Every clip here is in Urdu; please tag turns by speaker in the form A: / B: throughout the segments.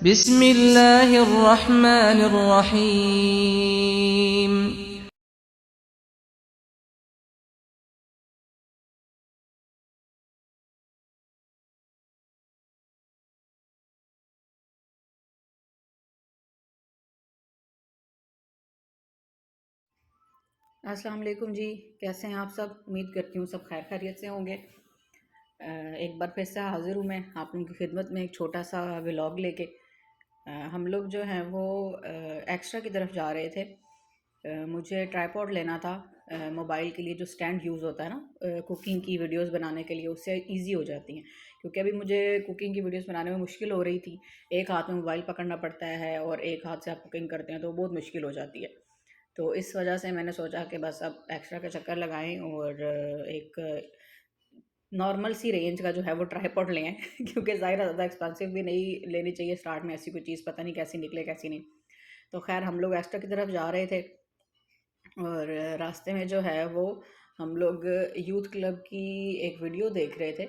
A: بسم اللہ الرحمن الرحیم.
B: السلام علیکم جی، کیسے ہیں آپ سب؟ امید کرتی ہوں سب خیر خیریت سے ہوں گے۔ ایک بار پھر سے حاضر ہوں میں آپ لوگوں کی خدمت میں ایک چھوٹا سا ولاگ لے کے۔ ہم لوگ جو ہیں وہ ایکسٹرا کی طرف جا رہے تھے۔ مجھے ٹرائی پوڈ لینا تھا موبائل کے لیے، جو سٹینڈ یوز ہوتا ہے نا کوکنگ کی ویڈیوز بنانے کے لیے، اس سے ایزی ہو جاتی ہیں، کیونکہ ابھی مجھے کوکنگ کی ویڈیوز بنانے میں مشکل ہو رہی تھی۔ ایک ہاتھ میں موبائل پکڑنا پڑتا ہے اور ایک ہاتھ سے آپ کوکنگ کرتے ہیں تو بہت مشکل ہو جاتی ہے۔ تو اس وجہ سے میں نے سوچا کہ بس اب ایکسٹرا کا چکر لگائیں اور ایک نارمل سی رینج کا جو ہے وہ ٹرائی پوڈ لیں کیونکہ ظاہر ہے زیادہ ایکسپینسو بھی نہیں لینی چاہیے سٹارٹ میں، ایسی کوئی چیز پتہ نہیں کیسی نکلے کیسی نہیں۔ تو خیر ہم لوگ ایکسٹرا کی طرف جا رہے تھے اور راستے میں جو ہے وہ ہم لوگ یوتھ کلب کی ایک ویڈیو دیکھ رہے تھے۔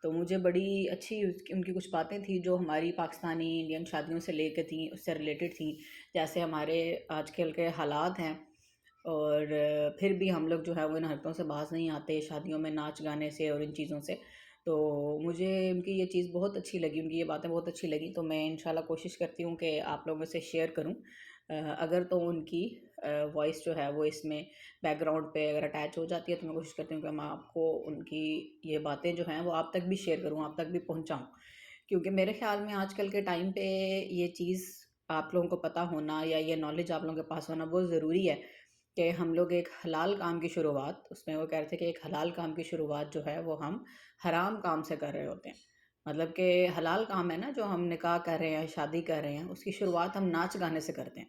B: تو مجھے بڑی اچھی ان کی کچھ باتیں تھیں جو ہماری پاکستانی انڈین شادیوں سے لے کے تھیں، اس سے ریلیٹڈ تھیں، جیسے ہمارے آج کل کے حالات ہیں اور پھر بھی ہم لوگ جو ہے وہ ان حرکتوں سے باز نہیں آتے، شادیوں میں ناچ گانے سے اور ان چیزوں سے۔ تو مجھے ان کی یہ چیز بہت اچھی لگی، ان کی یہ باتیں بہت اچھی لگیں، تو میں انشاءاللہ کوشش کرتی ہوں کہ آپ لوگوں سے شیئر کروں۔ اگر تو ان کی وائس جو ہے وہ اس میں بیک گراؤنڈ پہ اگر اٹیچ ہو جاتی ہے تو میں کوشش کرتی ہوں کہ میں آپ کو ان کی یہ باتیں جو ہیں وہ آپ تک بھی شیئر کروں، آپ تک بھی پہنچاؤں، کیونکہ میرے خیال میں آج کل کے ٹائم پہ یہ چیز آپ لوگوں کو پتہ ہونا یا یہ نالج آپ لوگوں کے پاس ہونا بہت ضروری ہے کہ ہم لوگ ایک حلال کام کی شروعات، اس میں وہ کہہ رہے تھے کہ ایک حلال کام کی شروعات جو ہے وہ ہم حرام کام سے کر رہے ہوتے ہیں۔ مطلب کہ حلال کام ہے نا جو ہم نکاح کر رہے ہیں، شادی کر رہے ہیں، اس کی شروعات ہم ناچ گانے سے کرتے ہیں۔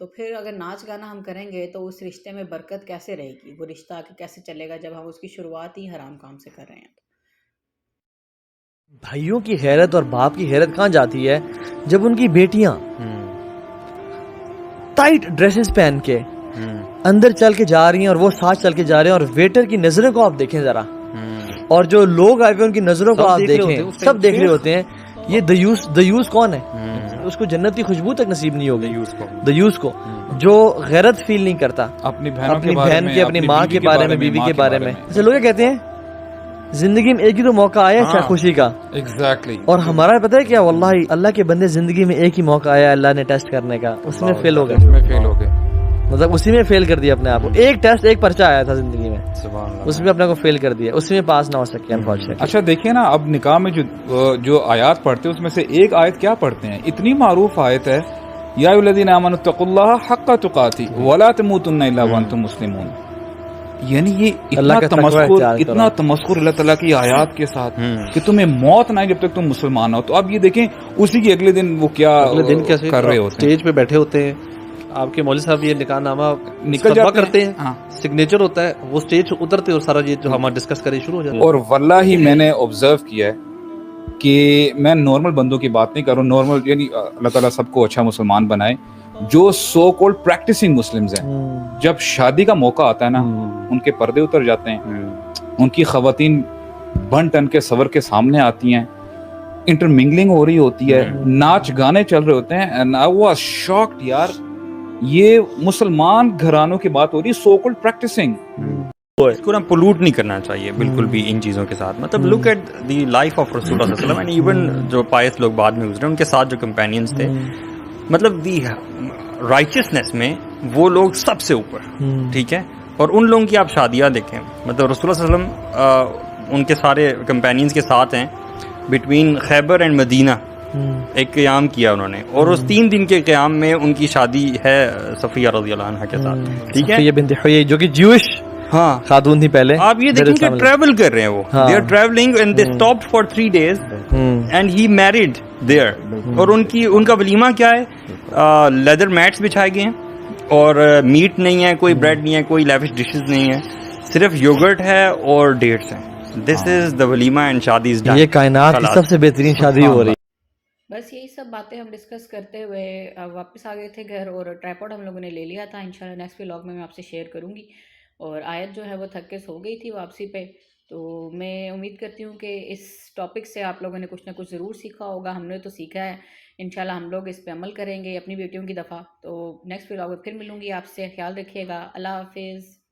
B: تو پھر اگر ناچ گانا ہم کریں گے تو اس رشتے میں برکت کیسے رہے گی؟ وہ رشتہ آگے کیسے چلے گا جب ہم اس کی شروعات ہی حرام کام سے کر رہے ہیں؟
C: بھائیوں کی حیرت اور باپ کی حیرت کہاں جاتی ہے جب ان کی بیٹیاں ٹائٹ ڈریسز پہن کے اندر چل کے جا رہی ہیں اور وہ ساتھ چل کے جا رہے ہیں، اور ویٹر کی نظروں کو آپ دیکھیں ذرا، اور جو لوگ آئے ہوئے ان کی نظروں کو آپ دیکھیں، سب دیکھ رہے ہوتے ہیں یہ دیوس کون ہے؟ اس کو جنت کی خوشبو تک نصیب نہیں ہوگی دیوس کو، جو غیرت فیل نہیں کرتا اپنی بہن کے، اپنی ماں کے بارے میں، بیوی کے بارے میں۔ اچھا لوگ کیا کہتے ہیں زندگی میں ایک ہی تو موقع آیا ہے خوشی کا،
D: ایگزیکٹلی،
C: اور ہمارا پتہ ہے کیا، واللہ اللہ کے بندے زندگی میں ایک ہی موقع آیا اللہ نے ٹیسٹ کرنے کا، اس میں فیل ہو گئے، مطلب اسی میں فیل کر دیا اپنے آپ کو۔ ایک ٹیسٹ، ایک پرچہ آیا تھا زندگی میں، اس میں اپنے کو فیل کر دیا، اسی میں پاس نہ ہو سکے انفارچونیٹلی۔
D: اچھا دیکھیں نا، اب نکاح میں جو آیات پڑھتے ہیں اس میں سے ایک آیت کیا پڑھتے ہیں، اتنی معروف آیت ہے، یا ایھا الذین آمنوا اتقوا اللہ حق تقاتہ ولا تموتن الا وانتم مسلمون۔ یعنی یہ اتنا تمسخر اللہ تعالیٰ کی آیات کے ساتھ کہ تمہیں موت نہ آئے جب تک تم مسلمان ہو۔ تو اب یہ دیکھیں اسی کے اگلے دن وہ کیا کر رہے ہوتے ہیں،
E: اسٹیج پہ بیٹھے ہوتے ہیں، آپ کے مولوی صاحب یہ نکاح نامہ نکل کرتے ہیں، سگنیچر ہوتا ہے، وہ اسٹیج سے اترتے اور سارا یہ جو ہم ڈسکس کریں شروع ہو جاتا ہے۔
D: اور واللہ ہی میں نے آبزرو کیا ہے کہ میں نارمل بندوں کی بات نہیں کر رہا ہوں، نارمل یعنی اللہ تعالیٰ سب کو اچھا مسلمان بنائے، جو سو کولڈ پریکٹسنگ مسلمز ہیں، جب شادی کا موقع آتا ہے نا ان کے پردے اتر جاتے ہیں، ان کی خواتین بن ٹن کے صبر کے سامنے آتی ہیں، انٹرمنگلنگ ہو رہی ہوتی ہے، ناچ گانے چل رہے ہوتے ہیں، and I was shocked یار، یہ مسلمان گھرانوں کی بات ہو رہی ہے، سو کولڈ پریکٹسنگ۔
F: اس کو نا پولوٹ نہیں کرنا چاہیے بالکل بھی ان چیزوں کے ساتھ، مطلب look at the life of رسول اللہ صلی اللہ علیہ وسلم، اینڈ ایون جو پائس لوگ بعد میں گزرے ان کے ساتھ جو کمپینینز تھے، مطلب دی رائچسنس میں وہ لوگ سب سے اوپر، ٹھیک ہے۔ اور ان لوگوں کی آپ شادیاں دیکھیں، مطلب رسول اللہ صلی اللہ علیہ وسلم ان کے سارے کمپینینز کے ساتھ ہیں، بٹوین خیبر اینڈ مدینہ ایک قیام کیا انہوں نے، اور اس 3 دن کے قیام میں ان کی شادی ہے صفیہ رضی اللہ عنہا کے ساتھ، ٹھیک ہے،
C: صفیہ بنت حیی جو کہ جوش خاتون تھی پہلے۔
F: آپ یہ دیکھیں کہ ٹریول کر رہے ہیں وہ، they are travelling and they stopped for 3 days and he married there, اور ان کا ولیمہ کیا ہے، لیدر میٹس بچھائے گئے ہیں اور میٹ نہیں ہے، کوئی بریڈ نہیں ہے، کوئی لیوش ڈشز نہیں ہے، صرف یوگرٹ ہے اور ڈیٹس ہیں۔ دس از دا ولیمہ اینڈ شادی از ڈن۔
C: یہ کائنات کی سب سے بہترین شادی ہو رہی ہے۔
B: بس یہی سب باتیں ہم ڈسکس کرتے ہوئے واپس آ گئے تھے گھر، اور ٹرائپوڈ ہم لوگوں نے لے لیا تھا، انشاءاللہ نیکسٹ ولاگ میں آپ سے شیئر کروں گی۔ اور آیت جو ہے وہ تھک کے سو گئی تھی واپسی پہ، تو میں امید کرتی ہوں کہ اس ٹاپک سے آپ لوگوں نے کچھ نہ کچھ ضرور سیکھا ہوگا. ہم نے تو سیکھا ہے, انشاءاللہ ہم لوگ اس پہ عمل کریں گے اپنی بیٹیوں کی دفعہ. تو نیکسٹ ولاگ میں پھر ملوں گی آپ سے. خیال رکھیے گا. اللہ حافظ.